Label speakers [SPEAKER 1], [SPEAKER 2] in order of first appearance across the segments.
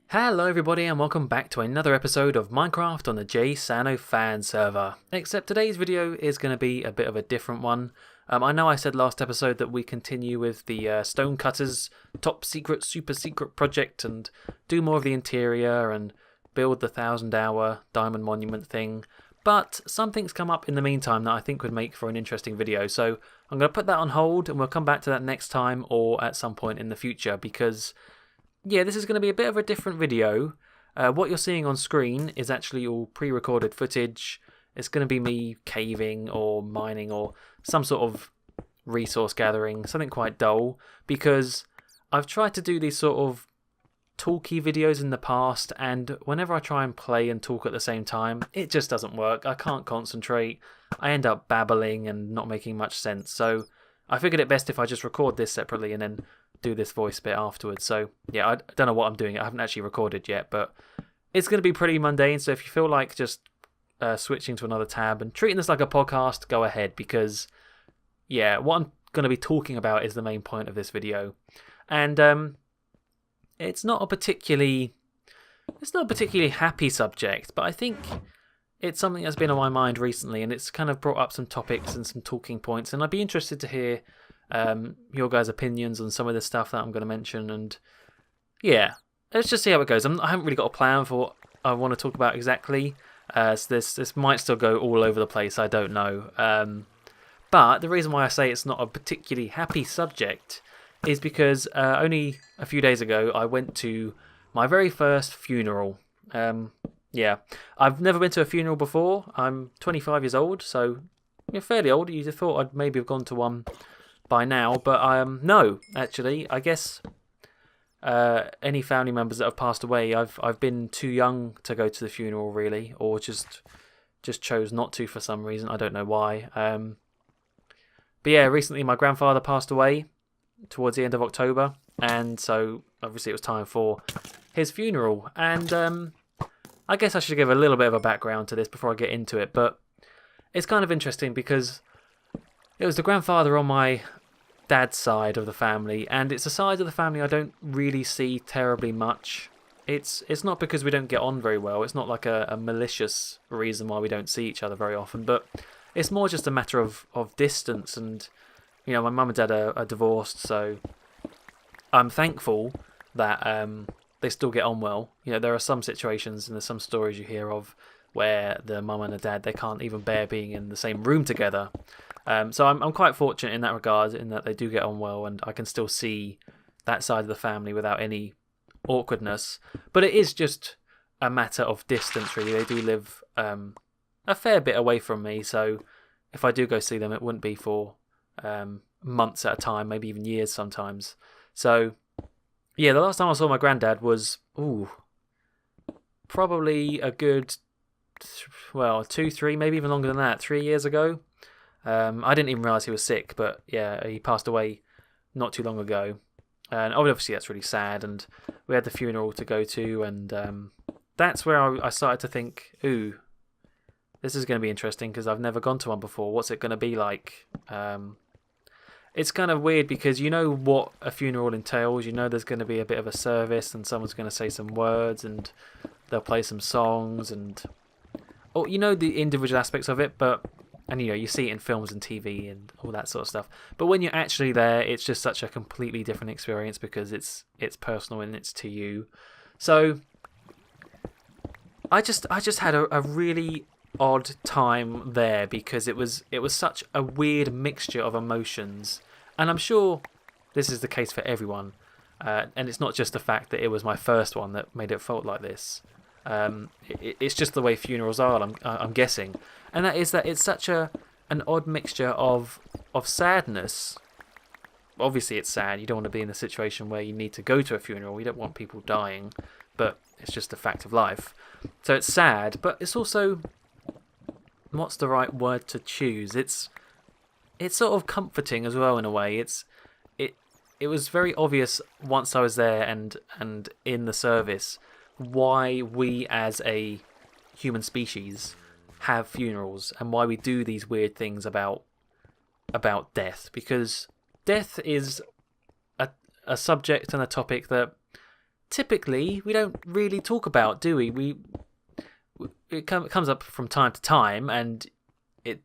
[SPEAKER 1] Hello everybody and welcome back to another episode of Minecraft on the JSano fan server. Except today's video is going to be a bit of a different one. I know I said last episode that we continue with the Stonecutters top secret, super secret project and do more of the interior and build the 1,000-hour diamond monument thing. But something's come up in the meantime that I think would make for an interesting video. So I'm going to put that on hold and we'll come back to that next time or at some point in the future because yeah, this is going to be a bit of a different video. What you're seeing on screen is actually all pre-recorded footage. It's going to be me caving or mining or some sort of resource gathering, something quite dull, because I've tried to do these sort of talky videos in the past, and whenever I try and play and talk at the same time, it just doesn't work. I can't concentrate. I end up babbling and not making much sense. So I figured it best if I just record this separately and then do this voice bit afterwards. So yeah, I don't know what I'm doing. I haven't actually recorded yet, but it's going to be pretty mundane. So if you feel like just switching to another tab and treating this like a podcast, go ahead, because yeah, what I'm going to be talking about is the main point of this video. And it's not a particularly happy subject, but I think it's something that's been on my mind recently, and it's kind of brought up some topics and some talking points, and I'd be interested to hear your guys' opinions on some of the stuff that I'm going to mention. And yeah, let's just see how it goes. I haven't really got a plan for what I want to talk about exactly. So this might still go all over the place. I don't know. But the reason why I say it's not a particularly happy subject is because only a few days ago I went to my very first funeral. Yeah, I've never been to a funeral before. I'm 25 years old, so you're fairly old. You'd have thought I'd maybe have gone to one by now, but no, actually, I guess any family members that have passed away, I've been too young to go to the funeral, really, or just chose not to for some reason. I don't know why. But yeah, recently my grandfather passed away towards the end of October, and so obviously it was time for his funeral. And I guess I should give a little bit of a background to this before I get into it, but it's kind of interesting because it was the grandfather on my dad's side of the family, and it's a side of the family I don't really see terribly much. It's not because we don't get on very well. It's not like a malicious reason why we don't see each other very often, but it's more just a matter of distance. And you know, my mum and dad are divorced, so I'm thankful that they still get on well. You know, there are some situations and there's some stories you hear of where the mum and the dad, they can't even bear being in the same room together. So I'm quite fortunate in that regard, in that they do get on well, and I can still see that side of the family without any awkwardness. But it is just a matter of distance, really. They do live a fair bit away from me, so if I do go see them, it wouldn't be for months at a time, maybe even years sometimes. So yeah, the last time I saw my granddad was probably a good 2, 3, maybe even longer than that, 3 years ago. I didn't even realise he was sick, but yeah, he passed away not too long ago. And obviously that's really sad, and we had the funeral to go to, and that's where I started to think, ooh, this is going to be interesting because I've never gone to one before. What's it going to be like? It's kind of weird because you know what a funeral entails. You know there's going to be a bit of a service, and someone's going to say some words, and they'll play some songs, and you know the individual aspects of it, and you know, you see it in films and TV and all that sort of stuff. But when you're actually there, it's just such a completely different experience because it's personal and it's to you. So I just had a really odd time there because it was such a weird mixture of emotions, and I'm sure this is the case for everyone. And it's not just the fact that it was my first one that made it felt like this. It's just the way funerals are, I'm guessing, and that it's such an odd mixture of sadness. Obviously, it's sad. You don't want to be in a situation where you need to go to a funeral. You don't want people dying, but it's just a fact of life. So it's sad, but it's also, what's the right word to choose? It's sort of comforting as well in a way. It was very obvious once I was there and in the service why we as a human species have funerals and why we do these weird things about death, because death is a subject and a topic that typically we don't really talk about, do we? It comes up from time to time, and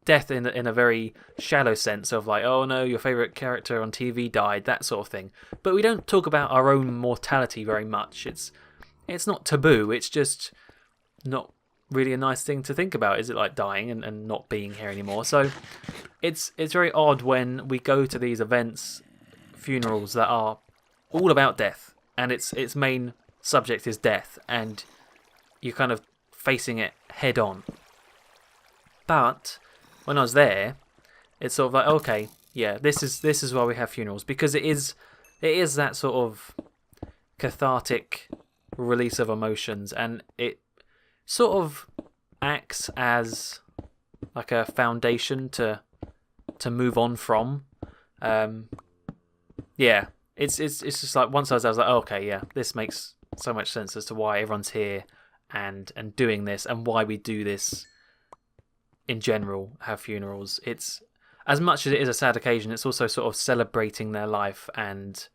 [SPEAKER 1] death in a very shallow sense of like, oh no, your favourite character on TV died, that sort of thing. But we don't talk about our own mortality very much. It's not taboo, it's just not really a nice thing to think about, is it, like dying and not being here anymore. So it's very odd when we go to these events, funerals that are all about death, and its main subject is death, and you're kind of facing it head on. But when I was there, it's sort of like, okay, yeah, this is why we have funerals, because it is that sort of cathartic release of emotions, and it sort of acts as like a foundation to move on from. Yeah, it's just like, once I was like, oh, okay, yeah, this makes so much sense as to why everyone's here and doing this, and why we do this in general, have funerals. It's, as much as it is a sad occasion, it's also sort of celebrating their life and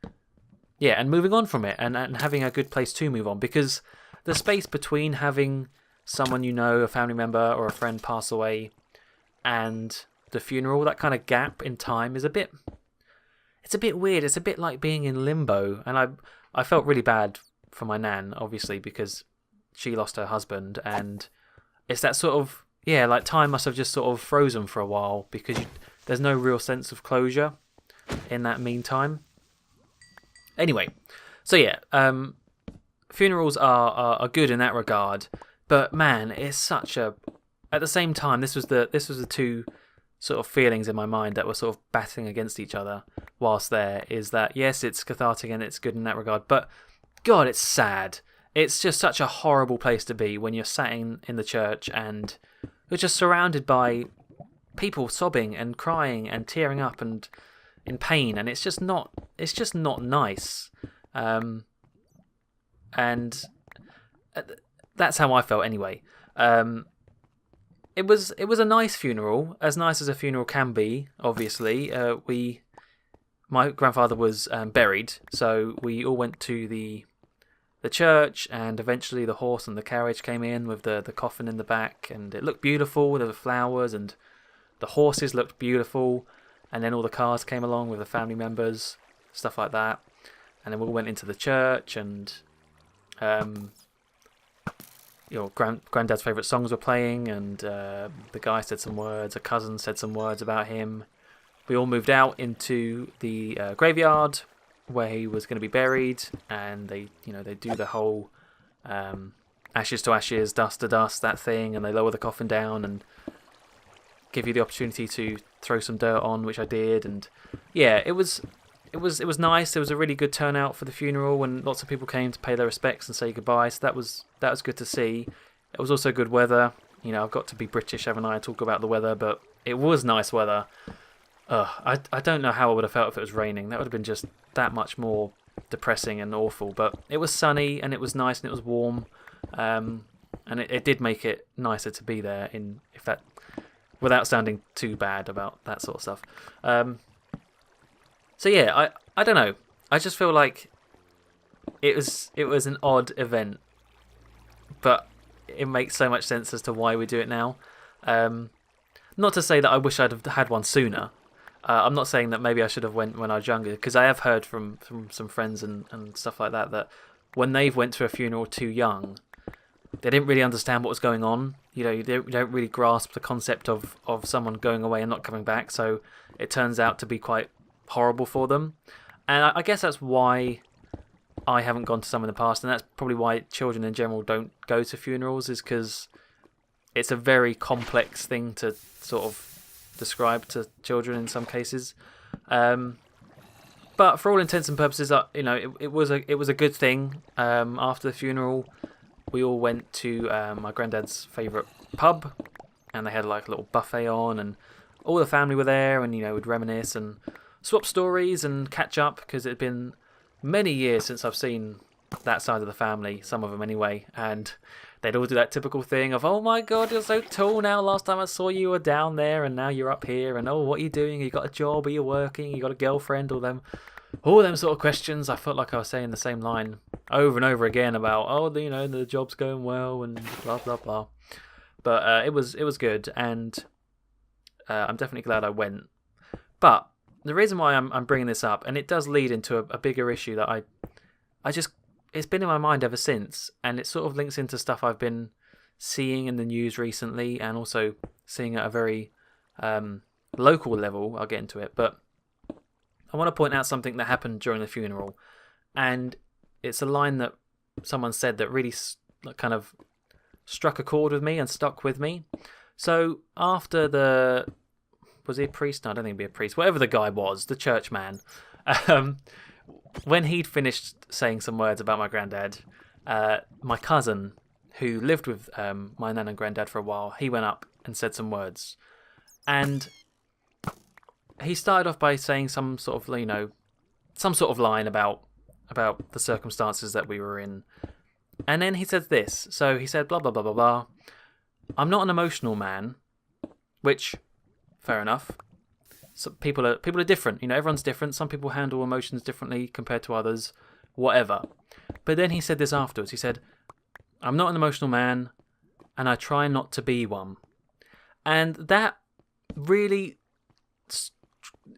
[SPEAKER 1] moving on from it, and having a good place to move on, because the space between having someone, a family member or a friend pass away, and the funeral, that kind of gap in time is a bit weird. It's a bit like being in limbo, and I felt really bad for my nan, obviously, because she lost her husband, and it's that sort of, like time must have just sort of frozen for a while, because there's no real sense of closure in that meantime. Anyway, so funerals are good in that regard, but man, it's such a. At the same time, this was the two sort of feelings in my mind that were sort of battling against each other whilst there. Is that, yes, it's cathartic and it's good in that regard, but God, it's sad. It's just such a horrible place to be when you're sat in the church and you're just surrounded by people sobbing and crying and tearing up and in pain, and it's just not nice. And that's how I felt anyway. It was a nice funeral, as nice as a funeral can be. Obviously, my grandfather was buried, so we all went to the church, and eventually the horse and the carriage came in with the coffin in the back, and it looked beautiful. There were flowers, and the horses looked beautiful, and then all the cars came along with the family members, stuff like that, and then we all went into the church, and granddad's favourite songs were playing, and the guy said some words, a cousin said some words about him. We all moved out into the graveyard where he was going to be buried, and they do the whole ashes to ashes, dust to dust, that thing, and they lower the coffin down and give you the opportunity to throw some dirt on, which I did, and it was nice. There was a really good turnout for the funeral, and lots of people came to pay their respects and say goodbye, so that was good to see. It was also good weather. I've got to be British, haven't I, talk about the weather, but it was nice weather. I don't know how I would have felt if it was raining. That would have been just that much more depressing and awful. But it was sunny, and it was nice, and it was warm, and it did make it nicer to be there. Without sounding too bad about that sort of stuff. So I don't know. I just feel like it was an odd event, but it makes so much sense as to why we do it now. Not to say that I wish I'd have had one sooner. I'm not saying that maybe I should have went when I was younger, because I have heard from some friends and stuff like that when they've went to a funeral too young, they didn't really understand what was going on. They don't really grasp the concept of someone going away and not coming back, so it turns out to be quite horrible for them. And I guess that's why I haven't gone to some in the past, and that's probably why children in general don't go to funerals, is because it's a very complex thing to sort of describe to children in some cases. But for all intents and purposes, it was a good thing. After the funeral, we all went to my granddad's favourite pub, and they had like a little buffet on, and all the family were there, and would reminisce and swap stories and catch up, because it had been many years since I've seen that side of the family, some of them anyway, and they'd all do that typical thing of, oh my god, you're so tall now, last time I saw you were down there and now you're up here, and oh, what are you doing, you got a job, are you working, you got a girlfriend, all them sort of questions. I felt like I was saying the same line over and over again about, oh, the job's going well and blah blah blah. But it was good, and I'm definitely glad I went. But the reason why I'm bringing this up, and it does lead into a bigger issue that I just, it's been in my mind ever since, and it sort of links into stuff I've been seeing in the news recently, and also seeing at a very local level. I'll get into it, but I want to point out something that happened during the funeral, and it's a line that someone said that really kind of struck a chord with me and stuck with me. So after was he a priest? No, I don't think he'd be a priest. Whatever the guy was, the church man. When he'd finished saying some words about my granddad, my cousin, who lived with my nan and granddad for a while, he went up and said some words. And he started off by saying some sort of line about the circumstances that we were in. And then he said this. So he said, blah, blah, blah, blah, blah. I'm not an emotional man, which, fair enough. So people are different. Everyone's different. Some people handle emotions differently compared to others, whatever. But then he said this afterwards. He said, I'm not an emotional man, and I try not to be one. And that really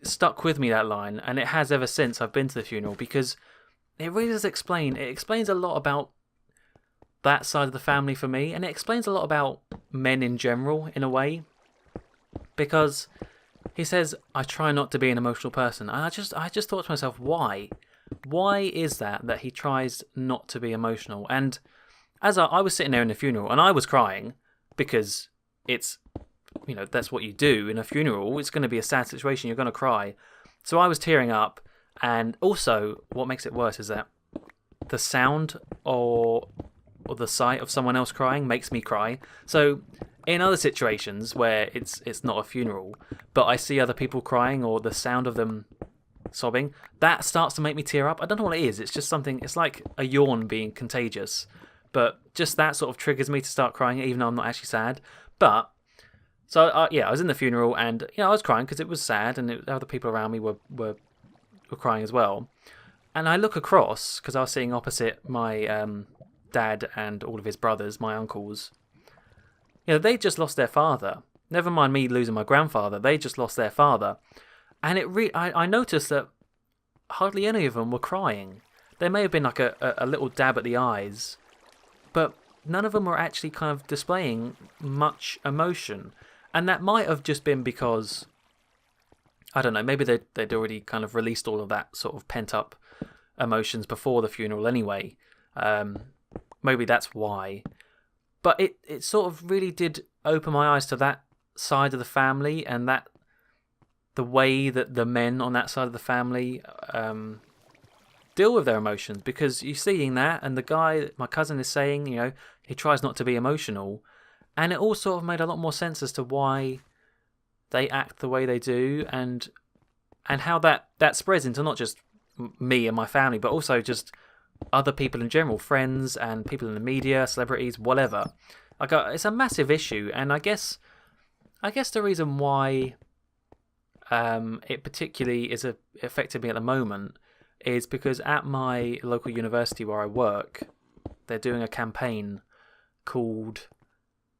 [SPEAKER 1] stuck with me, that line, and it has ever since I've been to the funeral, because it really does explain. It explains a lot about that side of the family for me, and it explains a lot about men in general, in a way, because he says, I try not to be an emotional person. And I just thought to myself, why? Why is that he tries not to be emotional? And as I was sitting there in the funeral, and I was crying, because it's, that's what you do in a funeral. It's going to be a sad situation. You're going to cry. So I was tearing up. And also, what makes it worse is that the sound or the sight of someone else crying makes me cry. So in other situations where it's not a funeral, but I see other people crying or the sound of them sobbing, that starts to make me tear up. I don't know what it is. It's just something, it's like a yawn being contagious. But just that sort of triggers me to start crying, even though I'm not actually sad. But, so I was in the funeral, and I was crying because it was sad, and other people around me were crying as well. And I look across, because I was sitting opposite my dad and all of his brothers, my uncles. They just lost their father. Never mind me losing my grandfather. They just lost their father. And I noticed that hardly any of them were crying. There may have been like a little dab at the eyes, but none of them were actually kind of displaying much emotion. And that might have just been because, I don't know, maybe they'd already kind of released all of that sort of pent-up emotions before the funeral anyway. Maybe that's why. But it sort of really did open my eyes to that side of the family, and that the way that the men on that side of the family deal with their emotions. Because you're seeing that, and the guy, my cousin, is saying, he tries not to be emotional. And it all sort of made a lot more sense as to why they act the way they do, and how that spreads into not just me and my family, but also just other people in general, friends and people in the media, celebrities, whatever. It's a massive issue, and I guess the reason why it particularly is affecting me at the moment is because at my local university where I work, they're doing a campaign called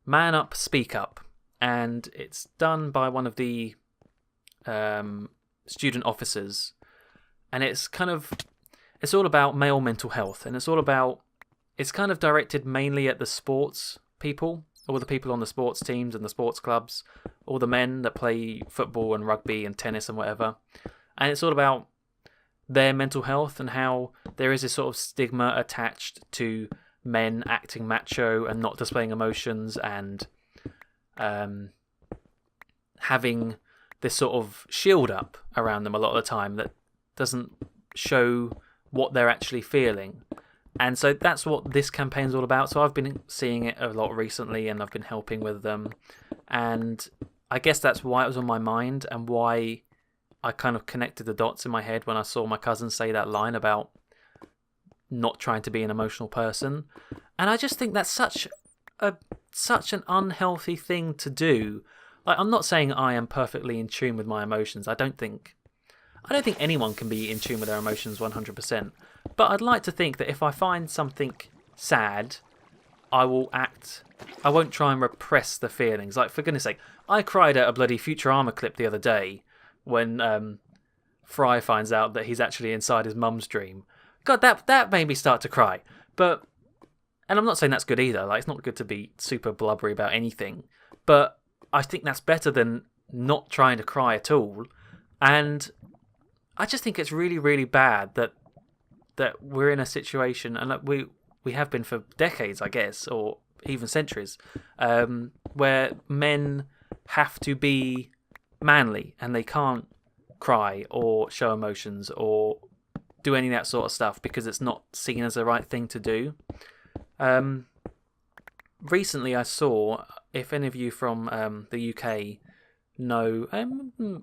[SPEAKER 1] Man Up, Speak Up, and it's done by one of the student officers, and it's all about male mental health, and it's kind of directed mainly at the sports people, all the people on the sports teams and the sports clubs, all the men that play football and rugby and tennis and whatever, and it's all about their mental health and how there is this sort of stigma attached to men acting macho and not displaying emotions, and having this sort of shield up around them a lot of the time that doesn't show what they're actually feeling. And so that's what this campaign's all about. So I've been seeing it a lot recently, and I've been helping with them, and I guess that's why it was on my mind, and why I kind of connected the dots in my head when I saw my cousin say that line about not trying to be an emotional person. And I just think that's such an unhealthy thing to do. Like, I'm not saying I am perfectly in tune with my emotions. I don't think anyone can be in tune with their emotions 100%. But I'd like to think that if I find something sad, I won't try and repress the feelings. Like, for goodness sake, I cried at a bloody Futurama clip the other day when Fry finds out that he's actually inside his mum's dream. God, that made me start to cry. And I'm not saying that's good either. Like, it's not good to be super blubbery about anything. But I think that's better than not trying to cry at all. And I just think it's really, really bad that we're in a situation, and we have been for decades, I guess, or even centuries, where men have to be manly and they can't cry or show emotions or do any of that sort of stuff because it's not seen as the right thing to do. Recently I saw, if any of you from the UK know,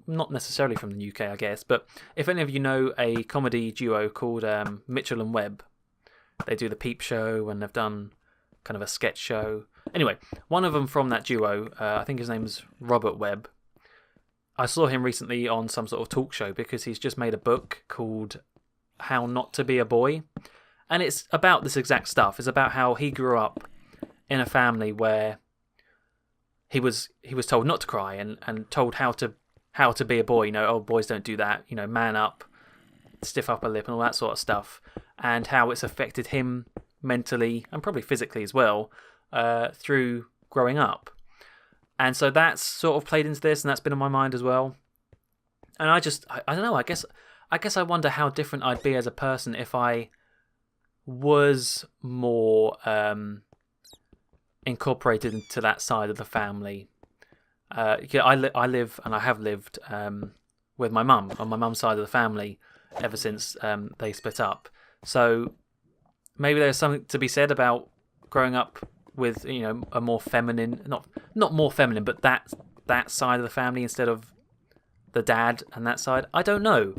[SPEAKER 1] not necessarily from the UK I guess, but if any of you know a comedy duo called Mitchell and Webb, they do the Peep Show and they've done kind of a sketch show. Anyway, one of them from that duo, I think his name's Robert Webb. I saw him recently on some sort of talk show because he's just made a book called How Not to Be a Boy. And it's about this exact stuff. It's about how he grew up in a family where he was told not to cry and told how to be a boy. You know, oh, boys don't do that. You know, man up, stiff upper lip and all that sort of stuff. And how it's affected him mentally and probably physically as well through growing up. And so that's sort of played into this, and that's been on my mind as well. And I don't know, I guess I wonder how different I'd be as a person if I was more incorporated into that side of the family. I live and I have lived with my mum, on my mum's side of the family, ever since they split up. So maybe there's something to be said about growing up with, you know, a more feminine, not more feminine, but that side of the family instead of the dad and that side. I don't know,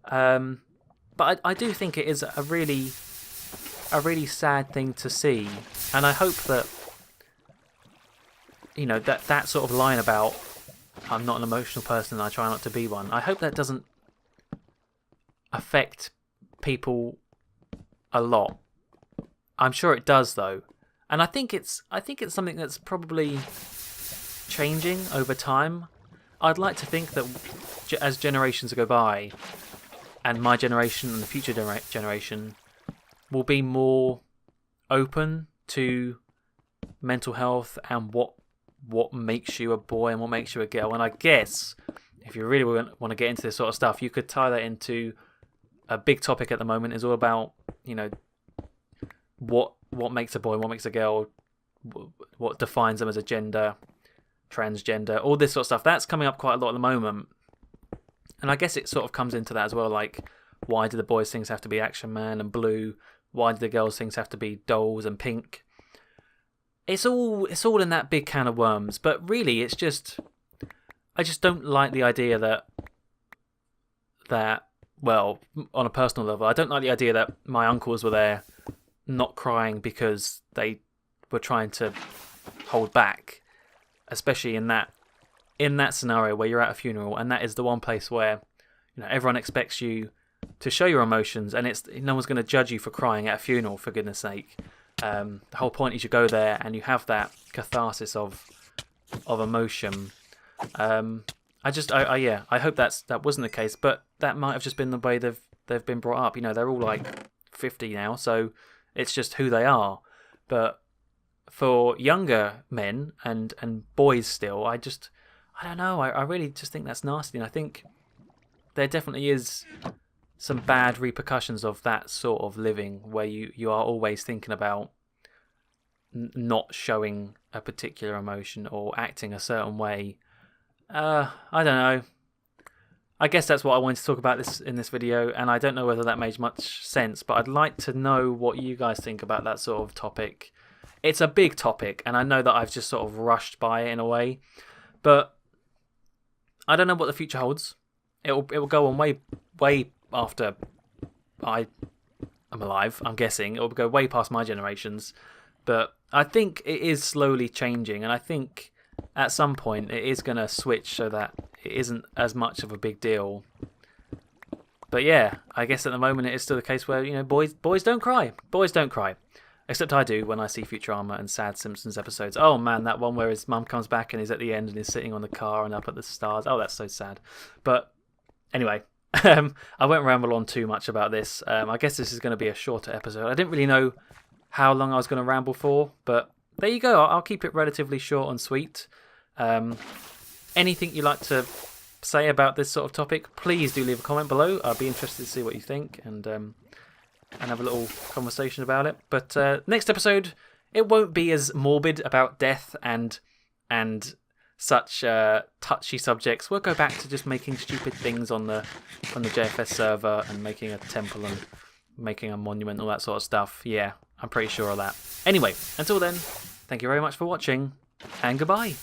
[SPEAKER 1] but I do think it is a really sad thing to see, and I hope that, you know, that sort of line about I'm not an emotional person and I try not to be one, I hope that doesn't affect people a lot. I'm sure it does though. And I think it's something that's probably changing over time. I'd like to think that as generations go by, and my generation and the future generation will be more open to mental health and what makes you a boy and what makes you a girl. And I guess if you really want to get into this sort of stuff, you could tie that into a big topic at the moment. Is all about, you know, what makes a boy, what makes a girl, what defines them as a gender, transgender, all this sort of stuff. That's coming up quite a lot at the moment. And I guess it sort of comes into that as well, like, why do the boys' things have to be Action Man and blue? Why do the girls' things have to be dolls and pink? It's all in that big can of worms. But really, it's just, I just don't like the idea that, well, on a personal level, I don't like the idea that my uncles were there not crying because they were trying to hold back, especially in that scenario where you're at a funeral and that is the one place where, you know, everyone expects you to show your emotions, and no one's going to judge you for crying at a funeral, for goodness sake. The whole point is you go there and you have that catharsis of emotion. I hope that wasn't the case, but that might have just been the way they've been brought up. You know, they're all like 50 now, so it's just who they are. But for younger men and boys still, I don't know. I really just think that's nasty, and I think there definitely is some bad repercussions of that sort of living where you are always thinking about not showing a particular emotion or acting a certain way. I don't know. I guess that's what I wanted to talk about in this video, and I don't know whether that made much sense, but I'd like to know what you guys think about that sort of topic. It's a big topic, and I know that I've just sort of rushed by it in a way, but I don't know what the future holds. It will go on way after I I'm alive, I'm guessing. It will go way past my generations. But I think it is slowly changing, and I think at some point it is going to switch so that it isn't as much of a big deal. But yeah, I guess at the moment it is still the case where, you know, boys don't cry. Boys don't cry. Except I do when I see Futurama and sad Simpsons episodes. Oh man, that one where his mum comes back and he's at the end and he's sitting on the car and up at the stars. Oh, that's so sad. But anyway, I won't ramble on too much about this. I guess this is going to be a shorter episode. I didn't really know how long I was going to ramble for, but there you go. I'll keep it relatively short and sweet. Anything you'd like to say about this sort of topic, please do leave a comment below. I'd be interested to see what you think and have a little conversation about it. But next episode, it won't be as morbid about death and such touchy subjects. We'll go back to just making stupid things on the JFS server and making a temple and making a monument, all that sort of stuff. Yeah, I'm pretty sure of that. Anyway, until then, thank you very much for watching, and goodbye.